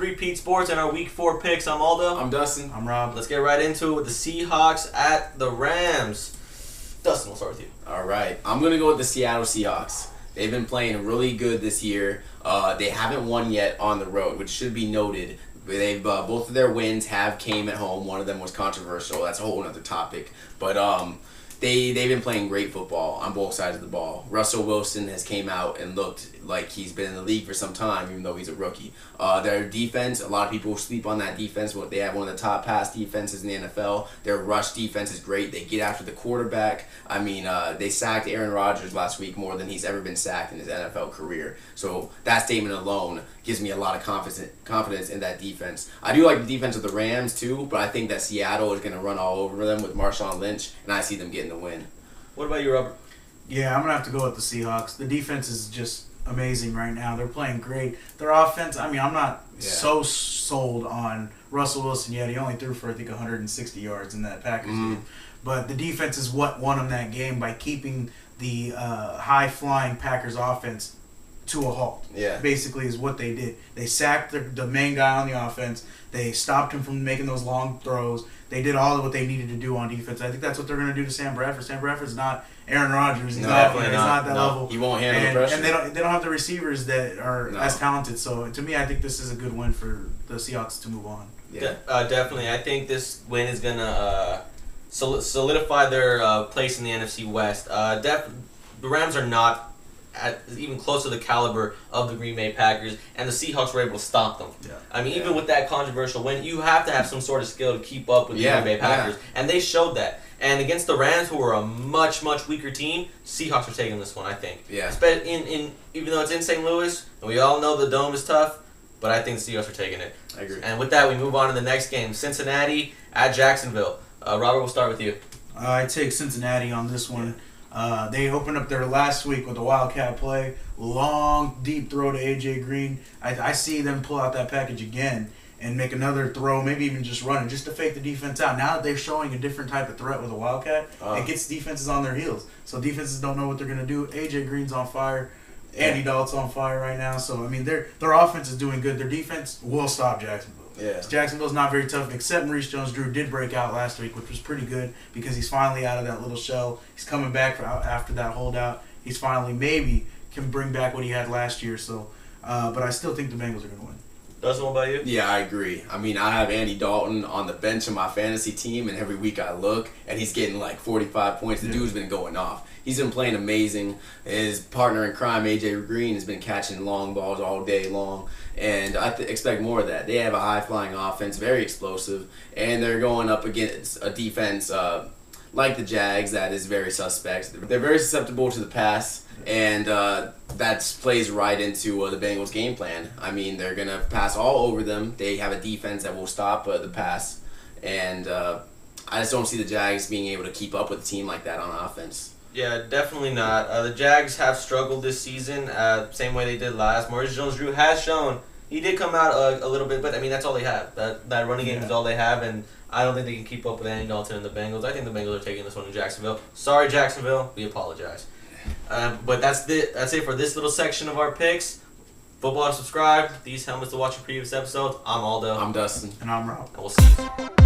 3Peat Sports and our Week 4 picks. I'm Aldo. I'm Dustin. I'm Rob. Let's get right into it with the Seahawks at the Rams. Dustin, we'll start with you. All right. I'm going to go with the Seattle Seahawks. They've been playing really good this year. They haven't won yet on the road, which should be noted. They've both of their wins have came at home. One of them was controversial. That's a whole other topic. But they've been playing great football on both sides of the ball. Russell Wilson has came out and looked like he's been in the league for some time, even though he's a rookie. Their defense, a lot of people sleep on that defense. They have one of the top pass defenses in the NFL. Their rush defense is great. They get after the quarterback. I mean, they sacked Aaron Rodgers last week more than he's ever been sacked in his NFL career. So that statement alone gives me a lot of confidence in that defense. I do like the defense of the Rams too, but I think that Seattle is going to run all over them with Marshawn Lynch, and I see them getting the win. What about you, Robert? Yeah, I'm going to have to go with the Seahawks. The defense is just amazing right now. They're playing great. Their offense, I mean, I'm not so sold on Russell Wilson yet. He only threw for, I think, 160 yards in that Packers game. But the defense is what won them that game by keeping the high-flying Packers offense to a halt. Yeah. Basically is what they did. They sacked the main guy on the offense. They stopped him from making those long throws. They did all of what they needed to do on defense. I think that's what they're going to do to Sam Bradford. Sam Bradford's not Aaron Rodgers. He's not that level. He won't handle the pressure. And they don't have the receivers that are as talented. So to me, I think this is a good win for the Seahawks to move on. Yeah, definitely. I think this win is going to solidify their place in the NFC West. The Rams are not even close to the caliber of the Green Bay Packers, and the Seahawks were able to stop them. Yeah. I mean, even with that controversial win, you have to have some sort of skill to keep up with the Green Bay Packers, and they showed that. And against the Rams, who are a much, much weaker team, Seahawks are taking this one, I think. Yeah. Even though it's in St. Louis, and we all know the Dome is tough, but I think the Seahawks are taking it. I agree. And with that, we move on to the next game, Cincinnati at Jacksonville. Robert, we'll start with you. I take Cincinnati on this one. They opened up their last week with a Wildcat play. Long, deep throw to A.J. Green. I see them pull out that package again and make another throw, maybe even just run it, just to fake the defense out. Now that they're showing a different type of threat with a Wildcat, it gets defenses on their heels. So defenses don't know what they're going to do. A.J. Green's on fire. Andy Dalton's on fire right now. So, I mean, their offense is doing good. Their defense will stop Jacksonville. Yeah. Jacksonville's not very tough, except Maurice Jones-Drew did break out last week, which was pretty good because he's finally out of that little shell. He's coming back after that holdout. He's finally maybe can bring back what he had last year. So, but I still think the Bengals are going to win. Dustin, what about you? Yeah, I agree. I mean, I have Andy Dalton on the bench of my fantasy team, and every week I look, and he's getting like 45 points. The dude's been going off. He's been playing amazing. His partner in crime, A.J. Green, has been catching long balls all day long, and I expect more of that. They have a high-flying offense, very explosive, and they're going up against a defense like the Jags that is very suspect. They're very susceptible to the pass, and that plays right into the Bengals' game plan. I mean, they're going to pass all over them. They have a defense that will stop the pass, and I just don't see the Jags being able to keep up with a team like that on offense. Yeah, definitely not. The Jags have struggled this season, same way they did last. Maurice Jones-Drew has shown he did come out a little bit, but I mean that's all they have. That running game is all they have, and I don't think they can keep up with Andy Dalton and the Bengals. I think the Bengals are taking this one in Jacksonville. Sorry, Jacksonville, we apologize. But that's it for this little section of our picks. Football to subscribe. These helmets to watch your previous episodes. I'm Aldo. I'm Dustin. And I'm Rob. And we'll see you.